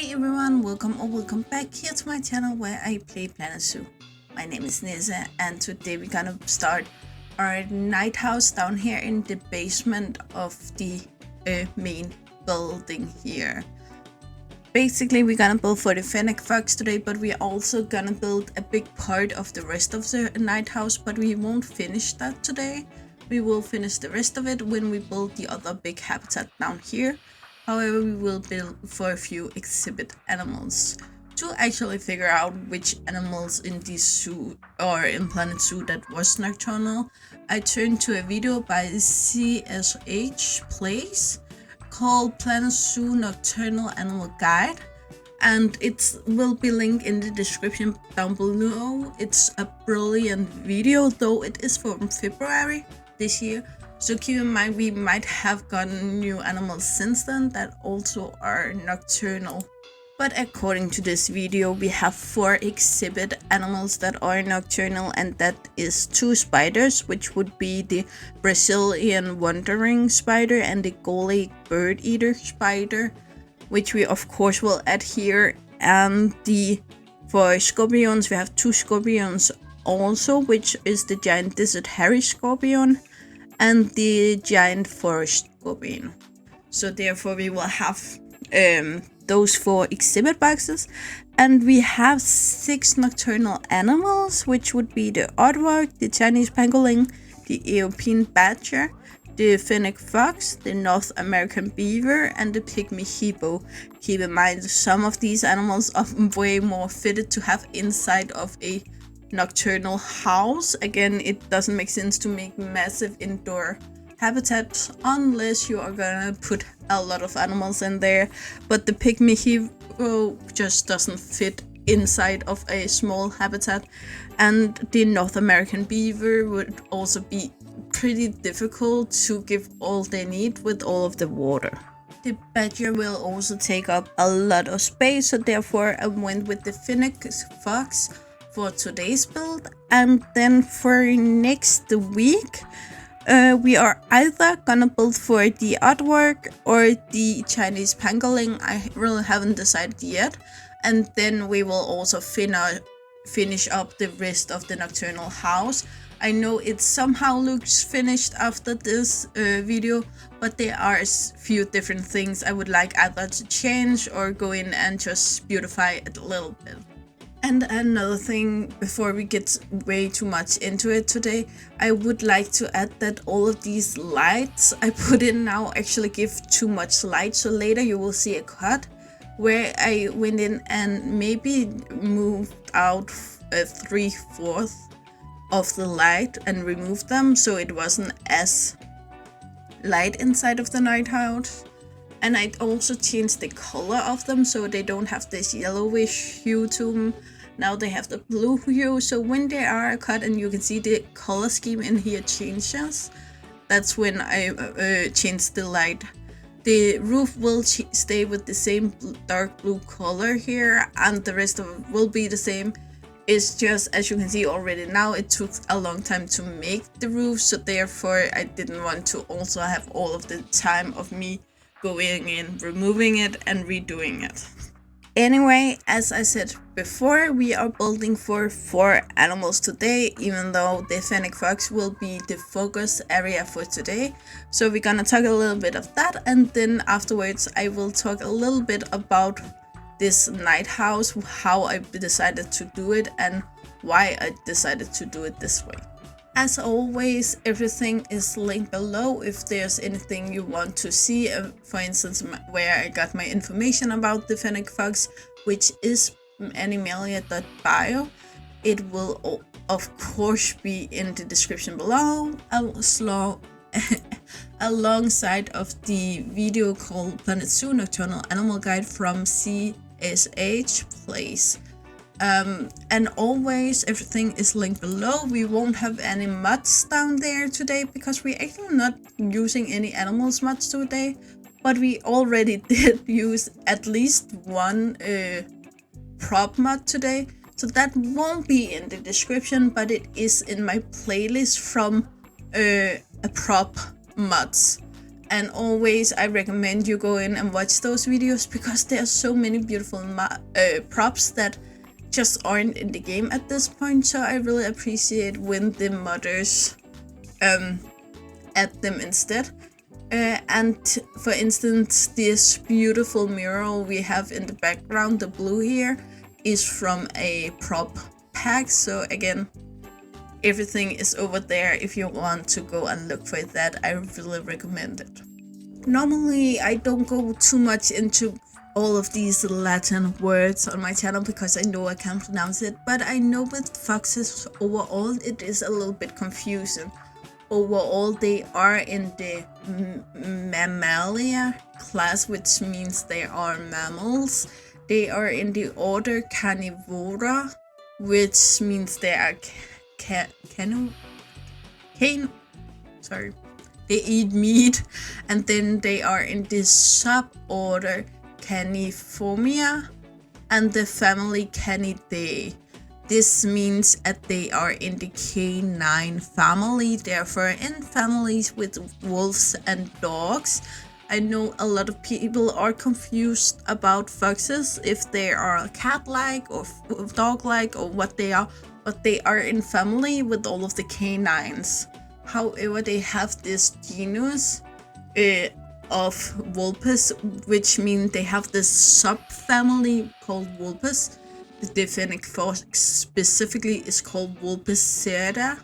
Hey everyone, welcome back here to my channel where I play PineHut Zoo. My name is Nisa and today we're gonna start our night house down here in the basement of the main building here. Basically we're gonna build for the Fennec Fox today, but we're also gonna build a big part of the rest of the night house, but we won't finish that today. We will finish the rest of it when we build the other big habitat down here. However, we will build for a few exhibit animals to actually figure out which animals in this zoo or in PineHut Zoo that was Nocturnal. I turned to a video by ZSHplays called PineHut Zoo Nocturnal Animal Guide, and it will be linked in the description down below. It's a brilliant video, though it is from February this year. So keep in mind we might have gotten new animals since then that also are nocturnal. But according to this video we have 4 exhibit animals that are nocturnal, and that is 2 spiders, which would be the Brazilian wandering spider and the Golic bird eater spider, which we of course will add here. And for scorpions we have 2 scorpions also, which is the giant desert hairy scorpion and the giant forest scorpion. So therefore we will have those 4 exhibit boxes, and we have 6 nocturnal animals, which would be the aardvark, the Chinese pangolin, the European badger, the Fennec Fox, the North American beaver, and the pygmy hippo. Keep in mind some of these animals are way more fitted to have inside of a nocturnal house. Again, it doesn't make sense to make massive indoor habitats unless you are gonna put a lot of animals in there, but the pygmy hippo just doesn't fit inside of a small habitat, and the North American beaver would also be pretty difficult to give all they need with all of the water. The badger will also take up a lot of space, so therefore I went with the Fennec Fox for today's build. And then for next week we are either gonna build for the aardvark or the Chinese pangolin. I really haven't decided yet. And then we will also finish up the rest of the nocturnal house. I know it somehow looks finished after this video, but there are a few different things I would like either to change or go in and just beautify it a little bit. And another thing, before we get way too much into it today, I would like to add that all of these lights I put in now actually give too much light. So later you will see a cut where I went in and maybe moved out 3/4 of the light and removed them so it wasn't as light inside of the night house. And I also changed the color of them so they don't have this yellowish hue to them. Now they have the blue hue, so when they are cut and you can see the color scheme in here changes, that's when I changed the light. The roof will stay with the same dark blue color here, and the rest of it will be the same. It's just, as you can see already now, it took a long time to make the roof, so therefore I didn't want to also have all of the time of me going in, removing it and redoing it. Anyway, as I said before, we are building for 4 animals today, even though the Fennec Fox will be the focus area for today. So we're gonna talk a little bit of that, and then afterwards I will talk a little bit about this night house, how I decided to do it and why I decided to do it this way. As always, everything is linked below if there's anything you want to see. For instance, where I got my information about the Fennec Fox, which is animalia.bio. It will of course be in the description below, alongside of the video called PineHut Zoo Nocturnal Animal Guide from ZSHplays. And always everything is linked below. We won't have any mods down there today because we're actually not using any animals mods today, but we already did use at least one prop mod today, so that won't be in the description, but it is in my playlist from a prop mods. and always I recommend you go in and watch those videos because there are so many beautiful props that just aren't in the game at this point. So I really appreciate when the modders add them instead. And for instance, this beautiful mural we have in the background, the blue here, is from a prop pack. So again, everything is over there if you want to go and look for that. I really recommend it. Normally I don't go too much into all of these Latin words on my channel because I know I can't pronounce it, but I know with foxes overall it is a little bit confusing. Overall, they are in the Mammalia class, which means they are mammals. They are in the order Carnivora, which means they are they eat meat. And then they are in the suborder Caniformia and the family Canidae. This means that they are in the canine family, therefore in families with wolves and dogs. I know a lot of people are confused about foxes, if they are cat-like or dog-like or what they are, but they are in family with all of the canines. However, they have this genus of Vulpes, which means they have this subfamily called Vulpes. The Fennec Fox specifically is called Vulpecera.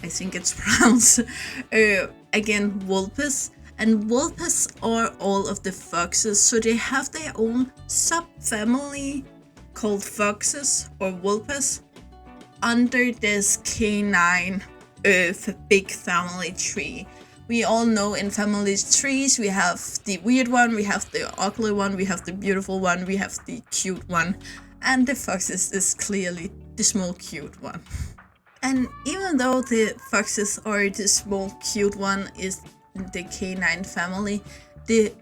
I think it's pronounced. Again, Vulpes. And Vulpes are all of the foxes, so they have their own subfamily called foxes or Vulpes under this canine big family tree. We all know in family trees we have the weird one, we have the ugly one, we have the beautiful one, we have the cute one. And the foxes is clearly the small cute one. And even though the foxes are the small cute one is the canine family, the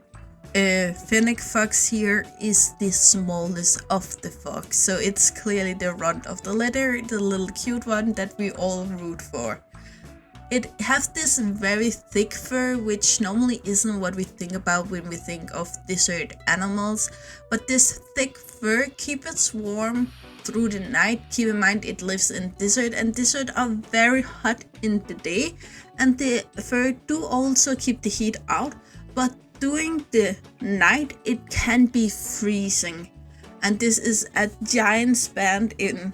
Fennec Fox here is the smallest of the fox. So it's clearly the runt of the litter, the little cute one that we all root for. It has this very thick fur, which normally isn't what we think about when we think of desert animals. But this thick fur keeps it warm through the night. Keep in mind it lives in desert, and desert are very hot in the day. And the fur do also keep the heat out. But during the night it can be freezing. And this is a giant span in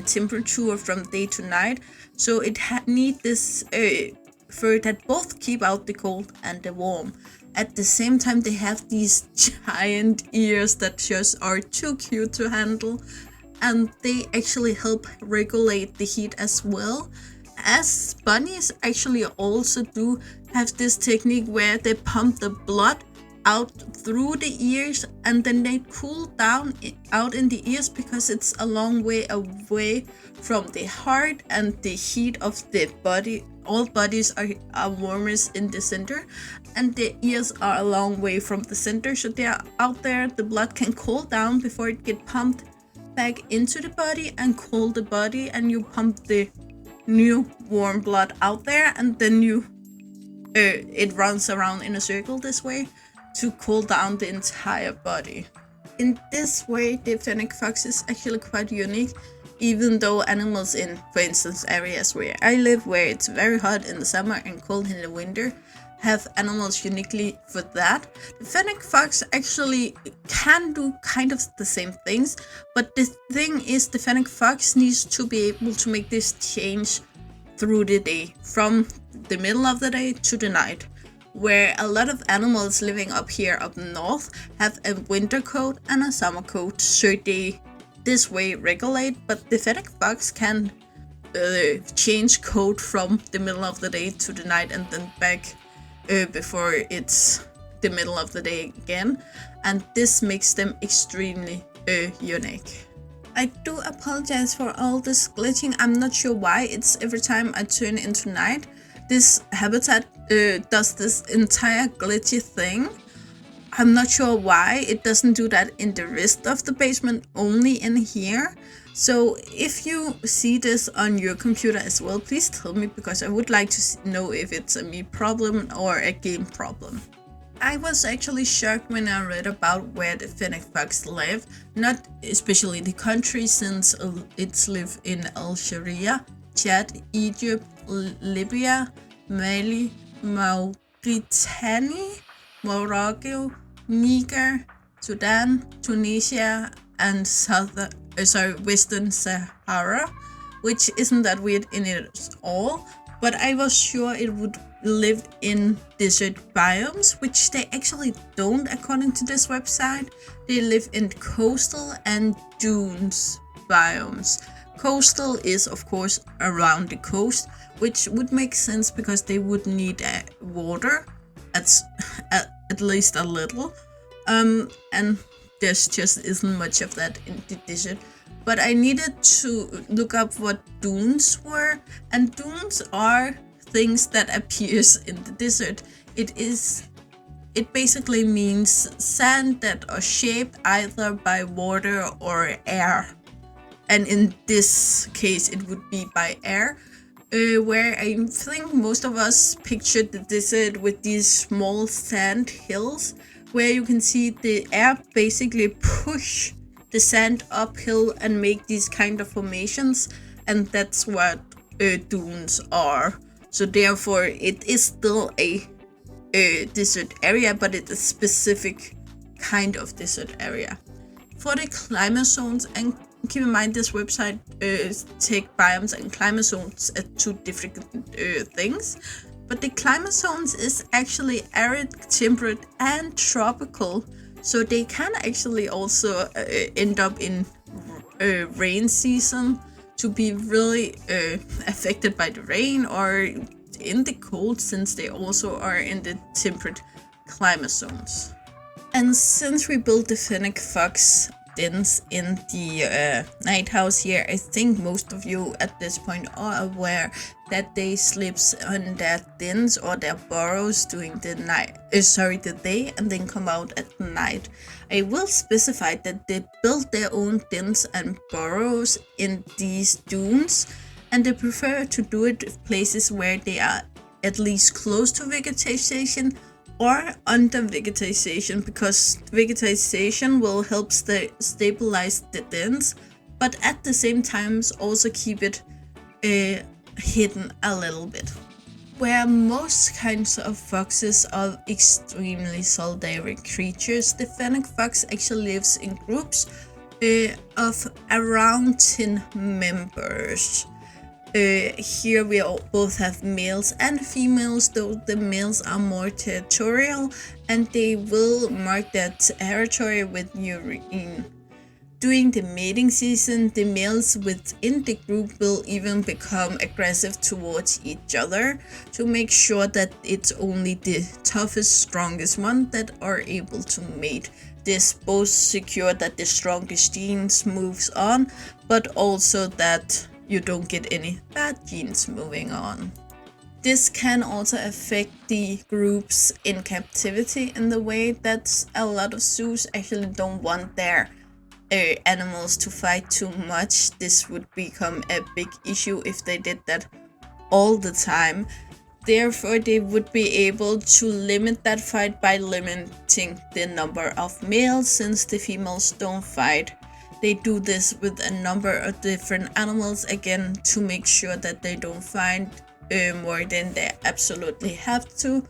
temperature from day to night. So it needs this fur that both keep out the cold and the warm. At the same time, they have these giant ears that just are too cute to handle. And they actually help regulate the heat as well. As bunnies actually also do have this technique where they pump the blood out through the ears and then they cool down out in the ears because it's a long way away from the heart and the heat of the body. All bodies are warmest in the center and the ears are a long way from the center, so they are out there. The blood can cool down before it gets pumped back into the body and cool the body, and you pump the new warm blood out there, and then it runs around in a circle this way to cool down the entire body. In this way, the Fennec Fox is actually quite unique, even though animals in, for instance, areas where I live, where it's very hot in the summer and cold in the winter, have animals uniquely for that. The Fennec Fox actually can do kind of the same things, but the thing is the Fennec Fox needs to be able to make this change through the day, from the middle of the day to the night. Where a lot of animals living up here up north have a winter coat and a summer coat, so they this way regulate, but the Fennec Fox can change coat from the middle of the day to the night and then back before it's the middle of the day again, and this makes them extremely unique. I do apologize for all this glitching. I'm not sure why it's every time I turn into night. This habitat does this entire glitchy thing. I'm not sure why it doesn't do that in the rest of the basement, only in here. So if you see this on your computer as well, please tell me, because I would like to know if it's a me problem or a game problem. I was actually shocked when I read about where the Fennec Fox live, not especially the country, since it's live in Algeria, Chad, Egypt, Libya, Mali, Mauritania, Morocco, Niger, Sudan, Tunisia, and Western Sahara, which isn't that weird in it all, but I was sure it would live in desert biomes, which they actually don't according to this website. They live in coastal and dunes biomes. Coastal is of course around the coast, which would make sense because they would need water at least a little, and there's just isn't much of that in the desert. But I needed to look up what dunes were, and dunes are things that appears in the desert. It basically means sand that are shaped either by water or air, and in this case it would be by air. Where I think most of us pictured the desert with these small sand hills, where you can see the air basically push the sand uphill and make these kind of formations, and that's what dunes are. So therefore it is still a desert area, but it's a specific kind of desert area. For the climate zones, and keep in mind this website take biomes and climate zones as two different things, but the climate zones is actually arid, temperate, and tropical, so they can actually also end up in rain season to be really affected by the rain, or in the cold, since they also are in the temperate climate zones. And since we built the Fennec Fox dens in the night house here, I think most of you at this point are aware that they sleeps on their dens or their burrows during the day, and then come out at night. I will specify that they build their own dens and burrows in these dunes, and they prefer to do it in places where they are at least close to vegetation or under vegetation, because vegetation will help stabilize the dens, but at the same time also keep it hidden a little bit. Where most kinds of foxes are extremely solitary creatures, the Fennec Fox actually lives in groups of around 10 members. Here we both have males and females, though the males are more territorial and they will mark their territory with urine. During the mating season, the males within the group will even become aggressive towards each other to make sure that it's only the toughest, strongest one that are able to mate. This both secure that the strongest genes moves on, but also that you don't get any bad genes moving on. This can also affect the groups in captivity in the way that a lot of zoos actually don't want their animals to fight too much. This would become a big issue if they did that all the time. Therefore, they would be able to limit that fight by limiting the number of males, since the females don't fight. They do this with a number of different animals, again, to make sure that they don't find more than they absolutely have to,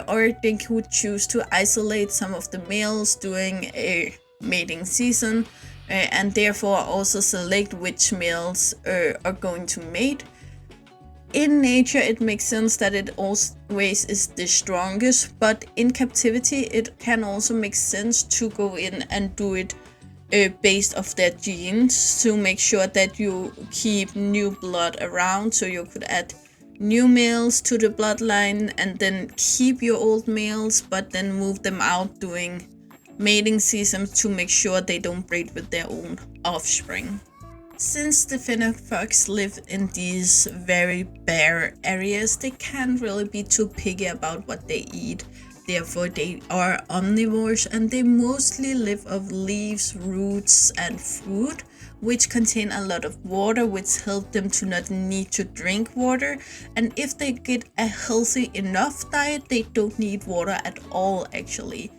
or they could choose to isolate some of the males during a mating season, and therefore also select which males are going to mate. In nature, it makes sense that it always is the strongest, but in captivity, it can also make sense to go in and do it based off their genes, to make sure that you keep new blood around, so you could add new males to the bloodline and then keep your old males, but then move them out during mating season to make sure they don't breed with their own offspring. Since the Fennec Fox live in these very bare areas, they can't really be too picky about what they eat. therefore they are omnivores, and they mostly live off leaves, roots, and fruit, which contain a lot of water, which help them to not need to drink water. And if they get a healthy enough diet, they don't need water at all actually.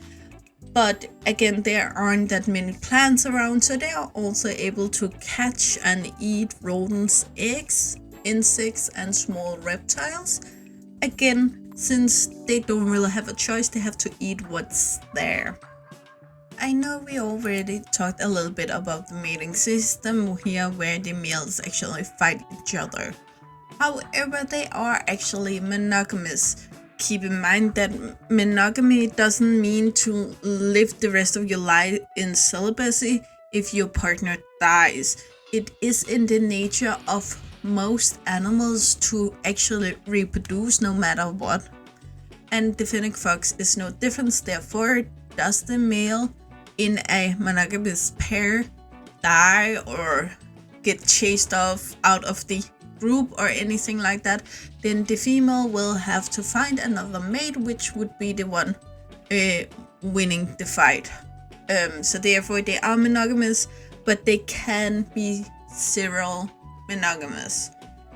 But again, there aren't that many plants around, so they are also able to catch and eat rodents' eggs, insects, and small reptiles. Again, since they don't really have a choice, they have to eat what's there. I know we already talked a little bit about the mating system here, where the males actually fight each other. However, they are actually monogamous. Keep in mind that monogamy doesn't mean to live the rest of your life in celibacy if your partner dies. It is in the nature of most animals to actually reproduce no matter what. And the Fennec Fox is no different, therefore does the male in a monogamous pair die or get chased off out of the group or anything like that, then the female will have to find another mate, which would be the one winning the fight. So therefore they are monogamous, but they can be serial monogamous,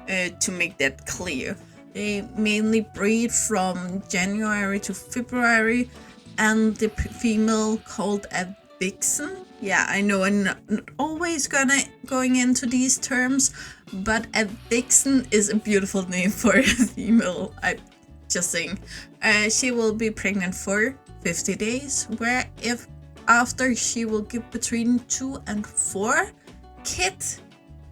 to make that clear. They mainly breed from January to February, and the female called a vixen. Yeah, I know I'm not always going into these terms, but a vixen is a beautiful name for a female. I'm just saying. She will be pregnant for 50 days, where if after she will give between 2 and 4 kids,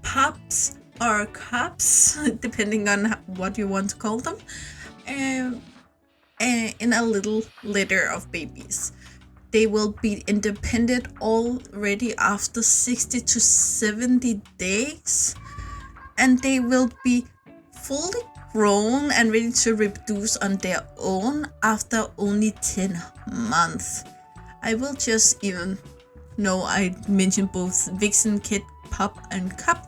pups or cubs, depending on what you want to call them, in a little litter of babies. They will be independent already after 60 to 70 days, and they will be fully grown and ready to reproduce on their own after only 10 months. I will just even know I mentioned both vixen, kid, pup, and cub.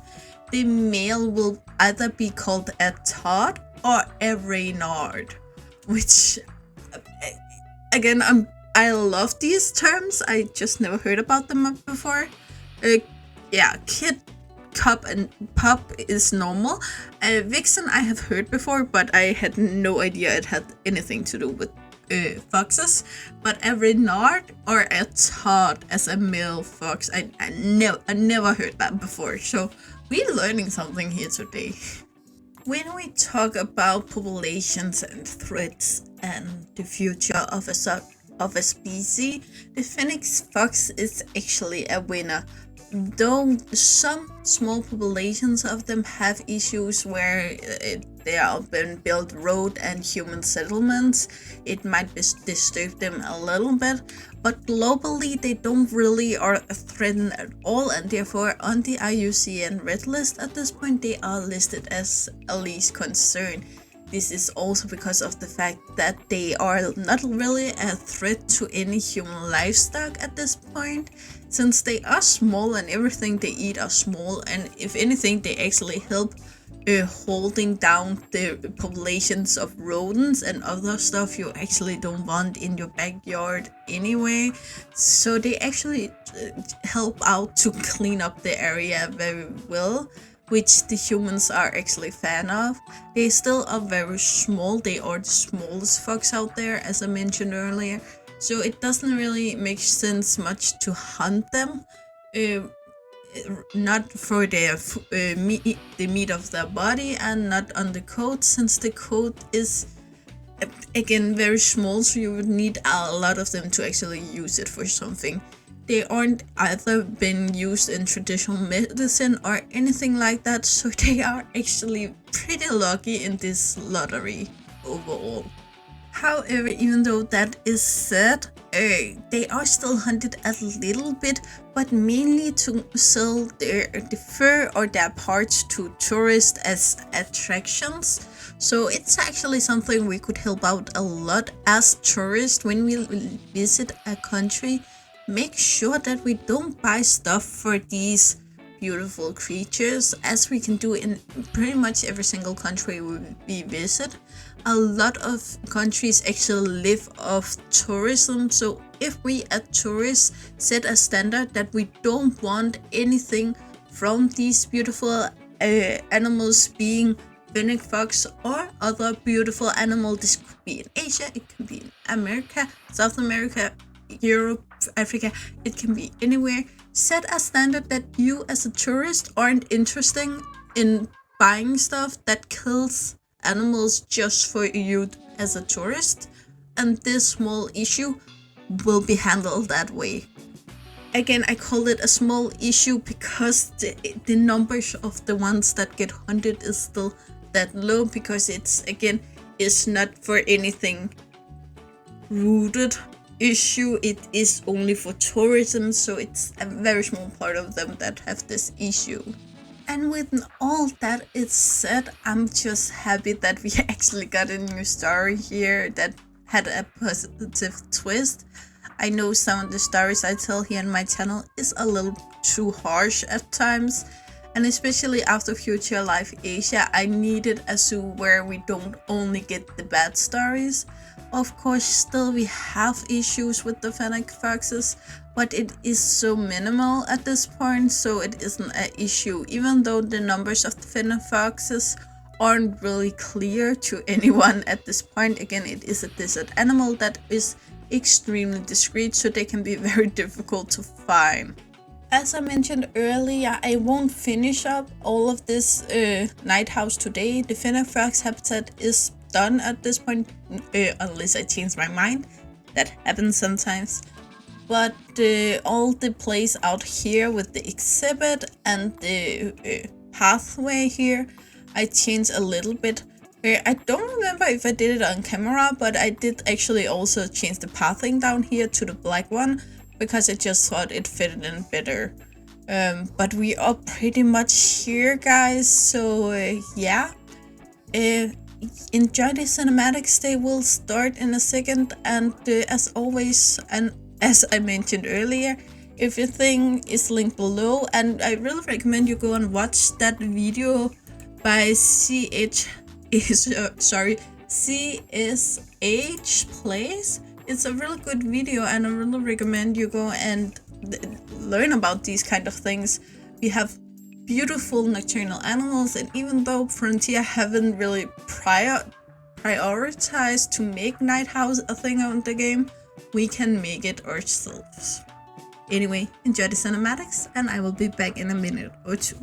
The male will either be called a Todd or a Reynard, which again, I love these terms. I just never heard about them before. Yeah, kid, cub, and pup is normal. Vixen I have heard before, but I had no idea it had anything to do with foxes. But a Reynard or a Todd as a male fox, I never heard that before. So we're learning something here today. When we talk about populations and threats and the future of a species, the Fennec Fox is actually a winner. Though some small populations of them have issues where there have been built road and human settlements, it might disturb them a little bit, but globally they don't really are threatened at all, and therefore on the IUCN Red List at this point they are listed as a least concern. This is also because of the fact that they are not really a threat to any human livestock at this point, since they are small and everything they eat are small, and if anything they actually help holding down the populations of rodents and other stuff you actually don't want in your backyard anyway. So they actually help out to clean up the area very well, which the humans are actually fan of. They still are very small. They are the smallest fox out there, as I mentioned earlier. So it doesn't really make sense much to hunt them. Not for their the meat of their body, and not on the coat, since the coat is again very small, so you would need a lot of them to actually use it for something. They aren't either been used in traditional medicine or anything like that, so they are actually pretty lucky in this lottery overall. However, even though that is said, they are still hunted a little bit, but mainly to sell the fur or their parts to tourists as attractions. So it's actually something we could help out a lot as tourists when we visit a country. Make sure that we don't buy stuff for these beautiful creatures, as we can do in pretty much every single country we visit. A lot of countries actually live off tourism, so if we as tourists set a standard that we don't want anything from these beautiful animals being Fennec Fox or other beautiful animal, this could be in Asia, it can be in America, South America, Europe, Africa, it can be anywhere. Set a standard that you as a tourist aren't interested in buying stuff that kills animals just for you as a tourist, and this small issue will be handled that way. Again, I call it a small issue because the numbers of the ones that get hunted is still that low, because it's not for anything rooted issue. It is only for tourism, so it's a very small part of them that have this issue. And with all that is said, I'm just happy that we actually got a new story here that had a positive twist. I know some of the stories I tell here on my channel is a little too harsh at times, and especially after Future Life Asia, I needed a zoo where we don't only get the bad stories. Of course, still we have issues with the Fennec Foxes, but it is so minimal at this point, so it isn't an issue, even though the numbers of the Fennec Foxes aren't really clear to anyone at this point. Again, it is a desert animal that is extremely discreet, so they can be very difficult to find. As I mentioned earlier, I won't finish up all of this night house today. The Fennec Fox habitat is done at this point, unless I change my mind. That happens sometimes. But all the place out here with the exhibit and the pathway here, I changed a little bit. I don't remember if I did it on camera, but I did actually also change the pathing down here to the black one, because I just thought it fitted in better. But we are pretty much here, guys, so yeah. Enjoy the cinematics, they will start in a second, and as always, and as I mentioned earlier, everything is linked below, and I really recommend you go and watch that video by ZSHplays. It's a really good video, and I really recommend you go and learn about these kind of things. We have beautiful nocturnal animals, and even though Frontier haven't really prioritized to make Night House a thing on the game, we can make it ourselves. Anyway, enjoy the cinematics, and I will be back in a minute or two.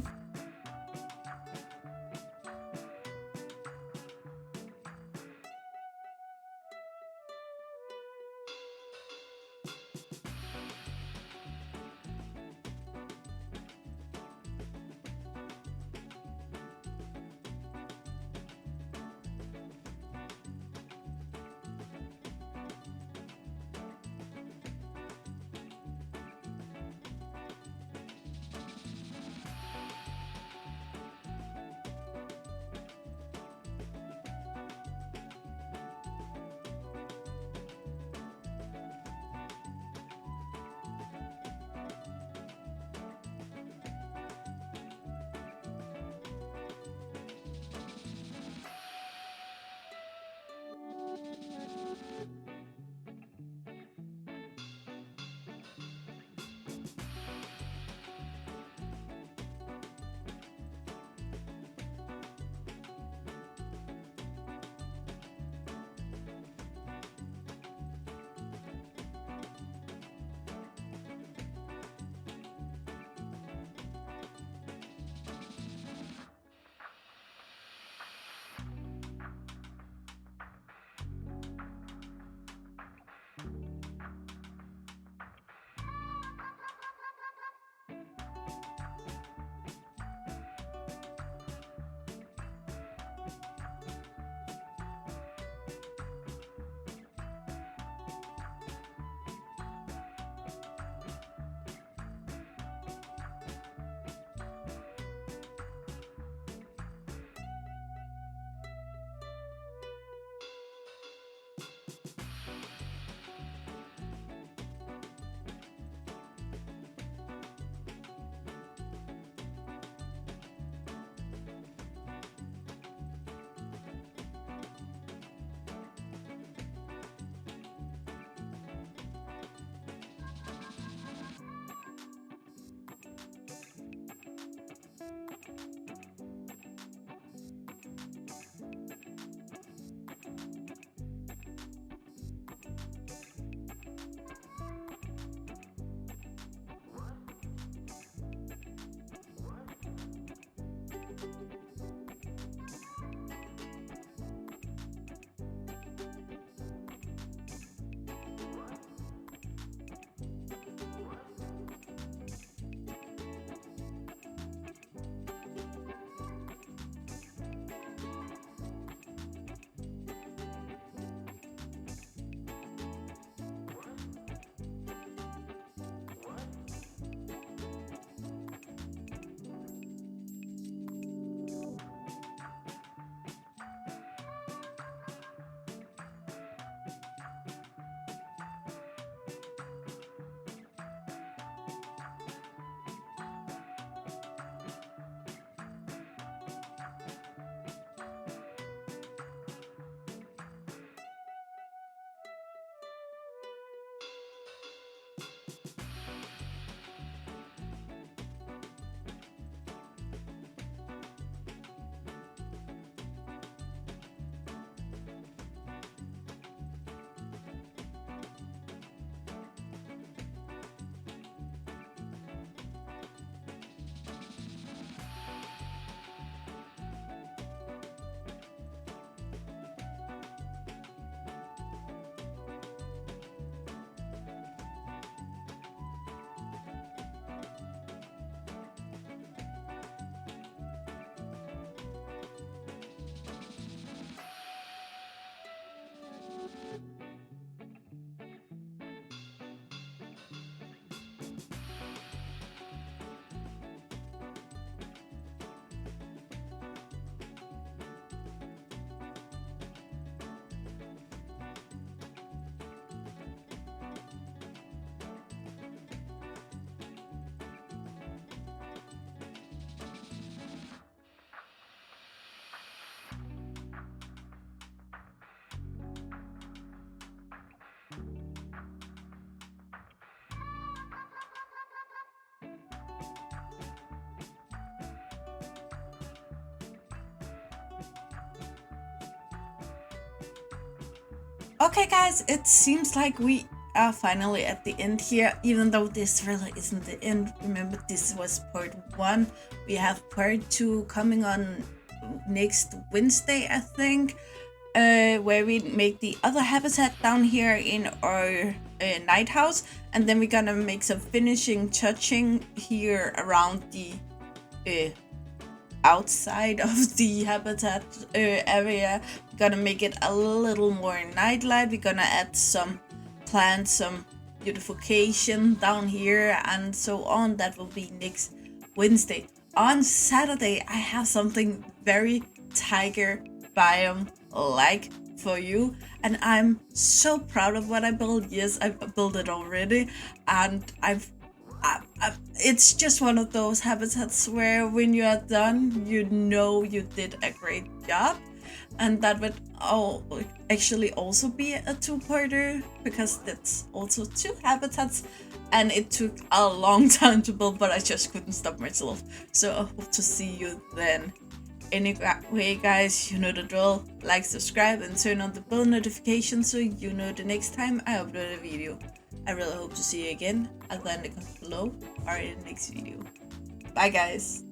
Okay guys, it seems like we are finally at the end here, even though this really isn't the end. Remember, this was part 1. We have part 2 coming on next Wednesday, I think, where we make the other habitat down here in our night house, and then we're gonna make some finishing touching here around the outside of the habitat area. We're gonna make it a little more nightlight. We're gonna add some plants, some beautification down here, and so on. That will be next Wednesday. On Saturday, I have something very tiger biome like for you, and I'm so proud of what I built. Yes, I've built it already, and it's just one of those habitats where when you are done, you know you did a great job. And that would actually also be a 2-parter, because that's also 2 habitats, and it took a long time to build, but I just couldn't stop myself. So I hope to see you then. Anyway guys, you know the drill. Like, subscribe, and turn on the bell notification so you know the next time I upload a video. I really hope to see you again. I'll go in the comments below or in the next video. Bye guys.